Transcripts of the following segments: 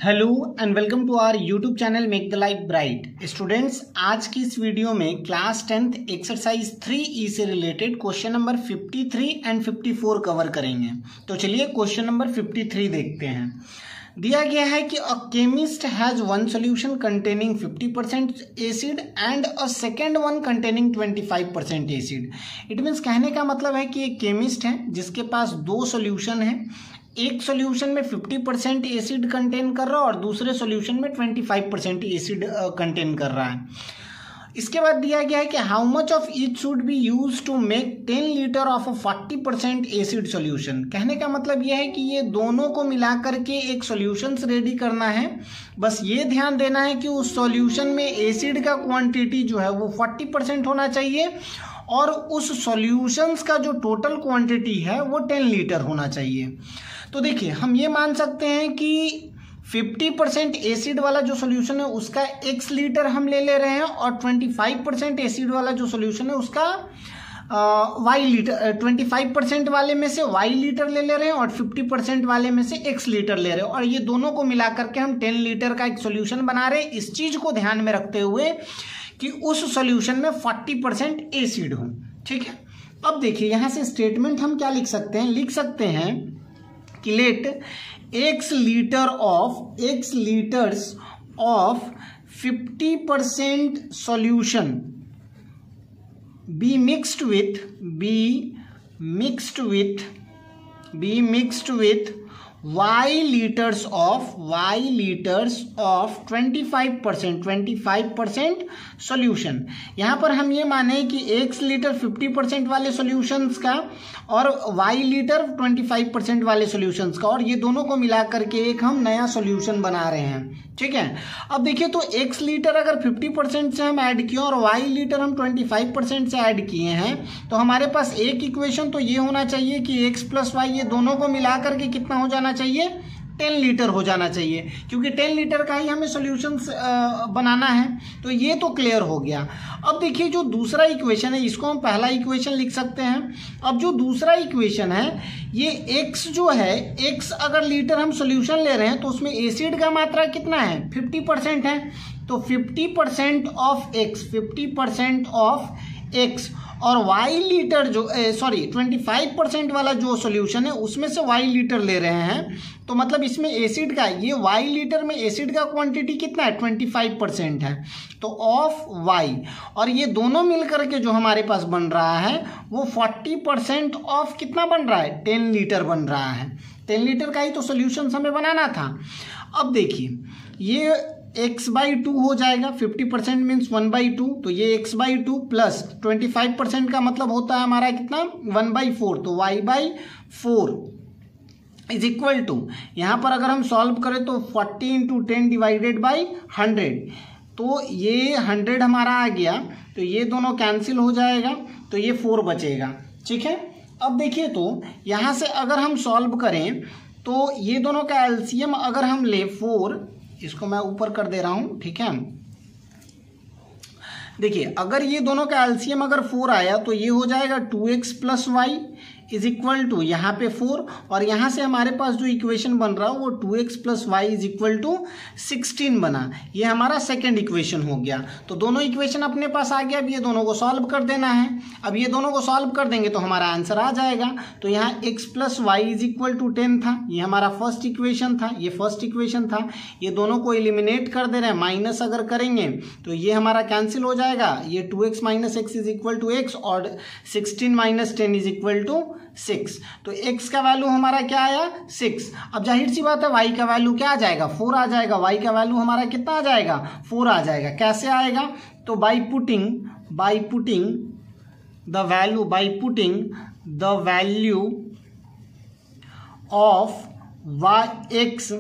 Hello and welcome to our YouTube channel make the life bright. Students, आज की इस video में class 10th exercise 3E से related question number 53 and 54 cover करेंगे। तो चलिए क्वेश्चन नंबर 53 देखते हैं। दिया गया है कि a chemist has one solution containing 50% acid and a second one containing 25% acid. It means कहने का मतलब है कि एक केमिस्ट है जिसके पास दो सॉल्यूशन है। एक सॉल्यूशन में 50% एसिड कंटेन कर रहा है और दूसरे सॉल्यूशन में 25% एसिड कंटेन कर रहा है। इसके बाद दिया गया है कि how much of each should be use to make 10 litre of a 40% acid solution. कहने का मतलब यह है कि ये दोनों को मिला करके एक सॉल्यूशंस रेडी करना है। बस ये ध्यान देना है कि उस सॉल्यूशन में एसिड का क्वांटिटी जो है वो 40% होना चाहिए और उस सॉल्यूशंस का जो टोटल क्वांटिटी है वो 10 लीटर होना चाहिए। तो देखिए, हम ये मान सकते हैं कि 50% एसिड वाला जो सॉल्यूशन है उसका x लीटर हम ले रहे हैं और 25% एसिड वाला जो सॉल्यूशन है उसका y लीटर, 25% वाले में से y लीटर ले रहे हैं और 50% वाले में से x लीटर ले रहे हैं और ये दोनों को मिला करके हम 10 लीटर का एक सॉल्यूशन बना रहे हैं। इस चीज को ध्यान में रखते हुए कि उस सॉल्यूशन में 40% एसिड हो। ठीक है, अब देखिए यहाँ से स्टेटमेंट हम क्या लिख सकते हैं, लिख सकते हैं कि let x litres of 50% solution be mixed with y liters of 25% solution. यहाँ पर हम ये माने कि x लीटर 50% वाले सॉल्यूशंस का और y लीटर 25% वाले सॉल्यूशंस का, और ये दोनों को मिला करके एक हम नया सॉल्यूशन बना रहे हैं। ठीक है, अब देखिए तो x लीटर अगर 50% से हम ऐड किए और y लीटर हम 25% से ऐड किए हैं तो हमारे पास एक इक्वेशन तो ये होना चाहिए कि x प्लस y ये दोनों को मिला करके कितना हो जाना चाहिए, 10 लीटर हो जाना चाहिए, क्योंकि 10 लीटर का ही हमें सॉल्यूशंस बनाना है। तो ये तो क्लियर हो गया। अब देखिए जो दूसरा इक्वेशन है इसको हम पहला इक्वेशन लिख सकते हैं। अब जो दूसरा इक्वेशन है ये x जो है, x अगर लीटर हम सॉल्यूशन ले रहे हैं तो उसमें एसिड का मात्रा कितना है, 50% है। तो 50% ऑफ x और y लीटर जो 25% वाला जो सॉल्यूशन है उसमें से y लीटर ले रहे हैं। तो मतलब इसमें एसिड का, ये y लीटर में एसिड का क्वांटिटी कितना है, 25% है। तो ऑफ y, और ये दोनों मिलकर के जो हमारे पास बन रहा है वो 40% ऑफ कितना बन रहा है, 10 लीटर बन रहा है। 10 लीटर का ही तो सॉल्यूशन हमें बनाना था। अब देखिए ये x/2 हो जाएगा, 50% मीन्स 1/2, तो ये x/2 प्लस 25% का मतलब होता है हमारा कितना, 1/4, तो y/4 इज इक्वल टू, यहाँ पर अगर हम सॉल्व करें तो 40 × 10 डिवाइडेड बाई 100, तो ये 100 हमारा आ गया, तो ये दोनों कैंसिल हो जाएगा, तो ये 4 बचेगा। ठीक है, अब देखिए तो यहाँ से अगर हम सॉल्व करें तो ये दोनों का एलसीएम अगर हम ले 4, इसको मैं ऊपर कर दे रहा हूं। ठीक है, देखिए अगर ये दोनों का एलसीएम अगर 4 आया तो ये हो जाएगा 2x plus y is equal to यहाँ पे 4, और यहाँ से हमारे पास जो इक्वेशन बन रहा है वो 2x plus y is equal to 16 बना। ये हमारा सेकंड इक्वेशन हो गया। तो दोनों इक्वेशन अपने पास आ गया। अब ये दोनों को सॉल्व कर देना है। अब ये दोनों को सॉल्व कर देंगे तो हमारा आंसर आ जाएगा। तो यहाँ x plus y is equal to 10 था, ये हमारा फर्स्ट इक्वेशन था, ये फर्स्ट इक्वेशन था। ये दोनों को एलिमिनेट कर दे रहे हैं, माइनस अगर करेंगे तो ये हमारा कैंसिल हो जाएगा। ये 2x minus x is equal to x और 16 माइनस 10 इज इक्वल टू 6। तो x का वैल्यू हमारा क्या आया, 6। अब जाहिर सी बात है y का वैल्यू क्या आ जाएगा, 4 आ जाएगा। y का वैल्यू हमारा कितना आ जाएगा, 4 आ जाएगा। कैसे आएगा, तो by putting the value of x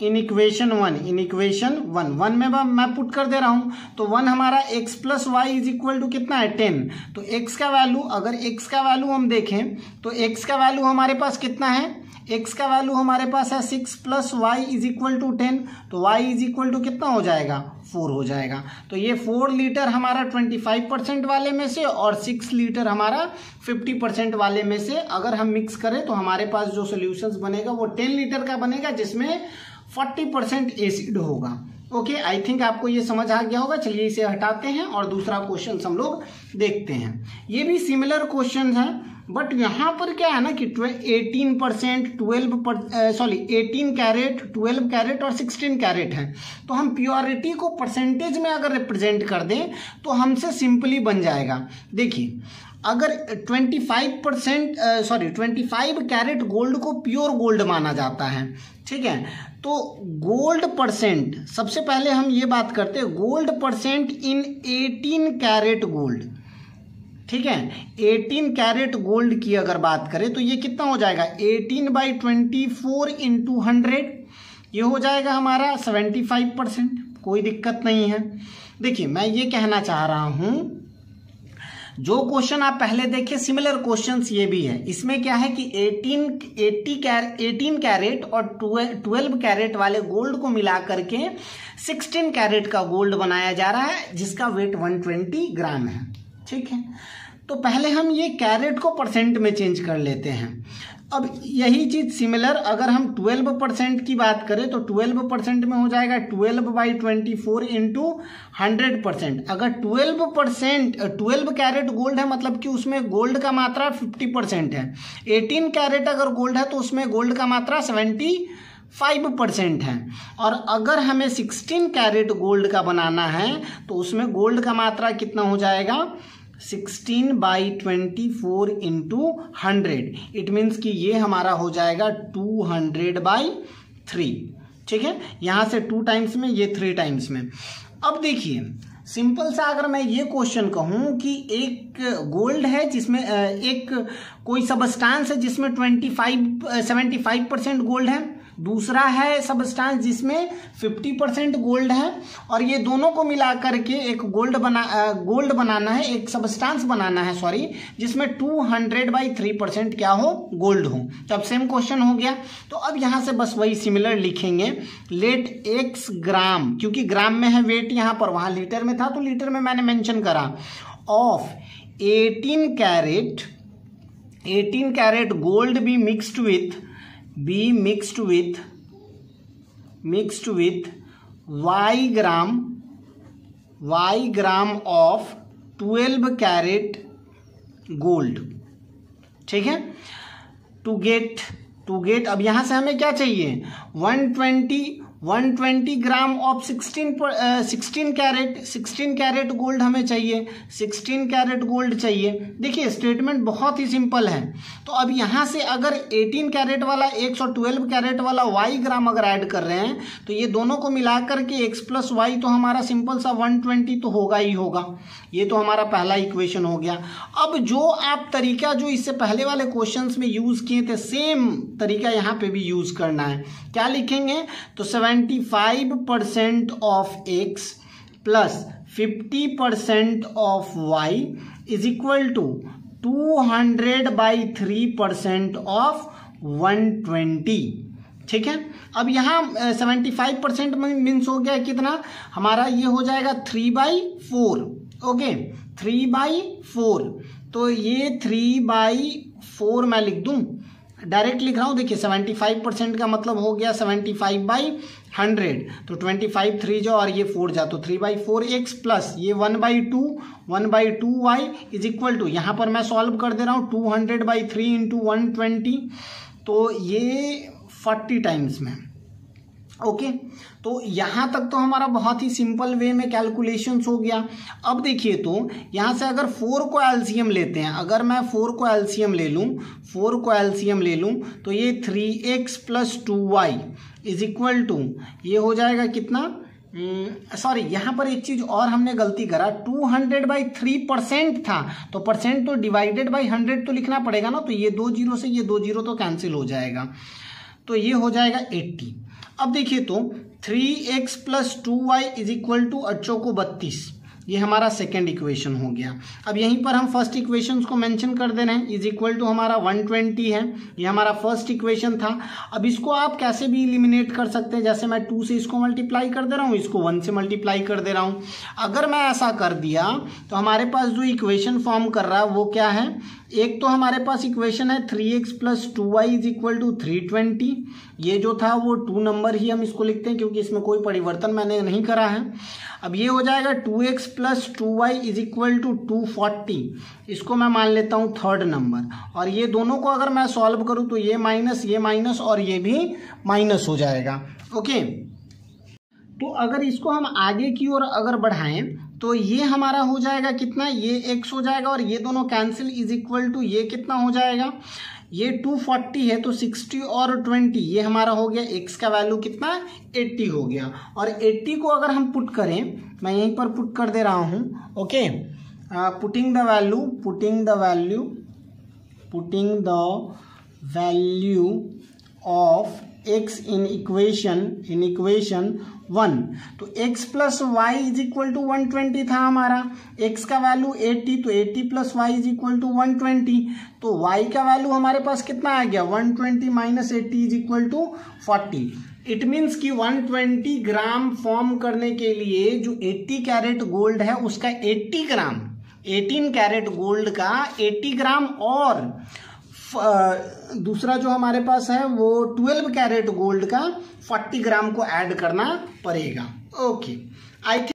in equation 1 में मैं पुट कर दे रहा हूं। तो 1 हमारा x plus y is equal to कितना है, 10। तो x का वैल्यू, अगर x का वैल्यू हम देखें तो x का वैल्यू हमारे पास कितना है, x का वैल्यू हमारे पास है 6 plus y is equal to 10। तो y इज इक्वल टू कितना हो जाएगा, 4 हो जाएगा। तो ये 4 लीटर हमारा 25% वाले में से और 6 लीटर हमारा 50% वाले में से अगर हम मिक्स करें तो हमारे पास जो सॉल्यूशंस बनेगा वो 10 लीटर का बनेगा, जिसमें 40% एसिड होगा। ओके, आई थिंक आपको ये समझ आ गया होगा। चलिए इसे हटाते हैं और दूसरा क्वेश्चन हम लोग देखते हैं। ये भी सिमिलर क्वेश्चन है, बट यहाँ पर क्या है ना कि 18%, 18 कैरेट, 12 कैरेट और 16 कैरेट है। तो हम प्योरिटी को परसेंटेज में अगर रिप्रेजेंट कर दें तो हमसे सिंपली बन जाएगा। देखिए, अगर 25 कैरेट गोल्ड को प्योर गोल्ड माना जाता है, ठीक है, तो गोल्ड परसेंट, सबसे पहले हम ये बात करते हैं gold percent in 18 carat gold, ठीक है। 18 कैरेट गोल्ड की अगर बात करें तो ये कितना हो जाएगा, 18/24 × 100, ये हो जाएगा हमारा 75%। कोई दिक्कत नहीं है। देखिए, मैं ये कहना चाह रहा हूं, जो क्वेश्चन आप पहले देखे सिमिलर क्वेश्चंस ये भी है। इसमें क्या है कि 18 कैरेट और 12 कैरेट वाले गोल्ड को मिला करके 16 कैरेट का गोल्ड बनाया जा रहा है, जिसका वेट 120 ग्राम है, ठीक है। तो पहले हम ये कैरेट को परसेंट में चेंज कर लेते हैं। अब यही चीज सिमिलर अगर हम 12% की बात करें तो 12% में हो जाएगा 12/24 × 100%। अगर 12 कैरेट गोल्ड है, मतलब कि उसमें गोल्ड का मात्रा 50% है। 18 कैरेट अगर गोल्ड है तो उसमें गोल्ड का मात्रा 75% है। और अगर हमें 16 कैरेट गोल्ड का बनाना है तो उसमें गोल्ड का मात्रा कितना हो जाएगा, 16/24 × 100। इट मीन्स कि ये हमारा हो जाएगा 200/3, ठीक है। यहां से 2 टाइम्स में, ये 3 टाइम्स में। अब देखिए, सिंपल सा अगर मैं ये क्वेश्चन कहूं कि एक गोल्ड है जिसमें एक कोई सबस्टांस है जिसमें 75% गोल्ड है, दूसरा है सबस्टांस जिसमें 50% गोल्ड है, और ये दोनों को मिला करके एक गोल्ड बनाना है, एक सबस्टांस बनाना है, सॉरी, जिसमें 200/3% क्या हो, गोल्ड हो। तो अब सेम क्वेश्चन हो गया। तो अब यहां से बस वही सिमिलर लिखेंगे, लेट x ग्राम, क्योंकि ग्राम में है वेट यहां पर, वहां लीटर में था तो लीटर में मैंने मेंशन करा, of 18 carat gold be mixed with y gram of 12 carat gold, ठीक है। टू गेट अब यहां से हमें क्या चाहिए, 120 ग्राम ऑफ 16 कैरेट गोल्ड हमें चाहिए, 16 कैरेट गोल्ड चाहिए। देखिए, स्टेटमेंट बहुत ही सिंपल है। तो अब यहां से अगर 18 कैरेट वाला x और 12 कैरेट वाला y ग्राम अगर ऐड कर रहे हैं तो ये दोनों को मिलाकर के x + y तो हमारा सिंपल सा 120 तो होगा ही होगा। ये तो हमारा पहला इक्वेशन हो गया। अब जो आप तरीका जो इससे पहले वाले क्वेश्चंस में यूज किए थे, सेम तरीका यहाँ पे भी यूज करना है। क्या लिखेंगे, तो 75% of x plus 50% of y is equal to 200/3% of 120, ठीक है। अब यहाँ 75% मीन्स हो गया कितना हमारा, ये हो जाएगा 3/4, ओके, 3/4। तो ये 3/4 मैं लिख दूं, डायरेक्ट लिख रहा हूं। देखिए, 75% का मतलब हो गया 75/100, तो 25 3 जो और ये 4 जा, तो 3/4x प्लस ये 1/2y इज इक्वल टू, यहाँ पर मैं सॉल्व कर दे रहा हूँ, 200/3 × 120, तो ये 40 टाइम्स में, ओके। तो यहां तक तो हमारा बहुत ही सिंपल वे में कैलकुलेशंस हो गया। अब देखिए, तो यहां से अगर 4 को एलसीएम लेते हैं, अगर मैं 4 को एलसीएम ले लूं तो ये 3x + 2y is equal to, ये हो जाएगा कितना, सॉरी, यहां पर एक चीज और हमने गलती करा, 200/3% था, तो परसेंट तो डिवाइडेड बाई 100 तो लिखना पड़ेगा ना, तो ये 2 0 से ये 2 0 तो कैंसिल हो जाएगा, तो ये हो जाएगा 80। अब देखिए, तो 3x + 2y is equal to 32, ये हमारा सेकेंड इक्वेशन हो गया। अब यहीं पर हम फर्स्ट इक्वेशन को मेंशन कर दे रहे हैं, इज इक्वल टू हमारा 120 है, ये हमारा फर्स्ट इक्वेशन था। अब इसको आप कैसे भी इलिमिनेट कर सकते हैं, जैसे मैं 2 से इसको मल्टीप्लाई कर दे रहा हूँ, इसको 1 से मल्टीप्लाई कर दे रहा हूँ। अगर मैं ऐसा कर दिया तो हमारे पास जो इक्वेशन फॉर्म कर रहा है वो क्या है, एक तो हमारे पास इक्वेशन है 3x plus 2y is equal to 320। ये जो था वो 2 नंबर ही हम इसको लिखते हैं क्योंकि इसमें कोई परिवर्तन मैंने नहीं करा है। अब ये हो जाएगा 2x plus 2y is equal to 240, इसको मैं मान लेता हूँ थर्ड नंबर। और ये दोनों को अगर मैं सॉल्व करूँ तो ये माइनस और ये भी माइनस हो जाएगा। ओके, तो अगर इसको हम आगे की ओर अगर बढ़ाएं तो ये हमारा हो जाएगा कितना, ये x हो जाएगा और ये दोनों कैंसिल इज इक्वल टू ये कितना हो जाएगा, ये 240 है तो 60 और 20 ये हमारा हो गया, x का वैल्यू कितना 80 हो गया। और 80 को अगर हम पुट करें, मैं यहीं पर पुट कर दे रहा हूँ। Okay, putting the value of x in equation 1, तो x plus y is equal to 120 था हमारा, x का वैल्यू 80 तो 80 plus y is equal to 120, तो y का वैल्यू हमारे पास कितना आ गया 120 minus 80 is equal to 40। It means कि 120 ग्राम फॉर्म करने के लिए जो 80 कैरेट गोल्ड है उसका 80 ग्राम, 18 कैरेट गोल्ड का 80 ग्राम और दूसरा जो हमारे पास है वो 12 कैरेट गोल्ड का 40 ग्राम को ऐड करना पड़ेगा। ओके, आई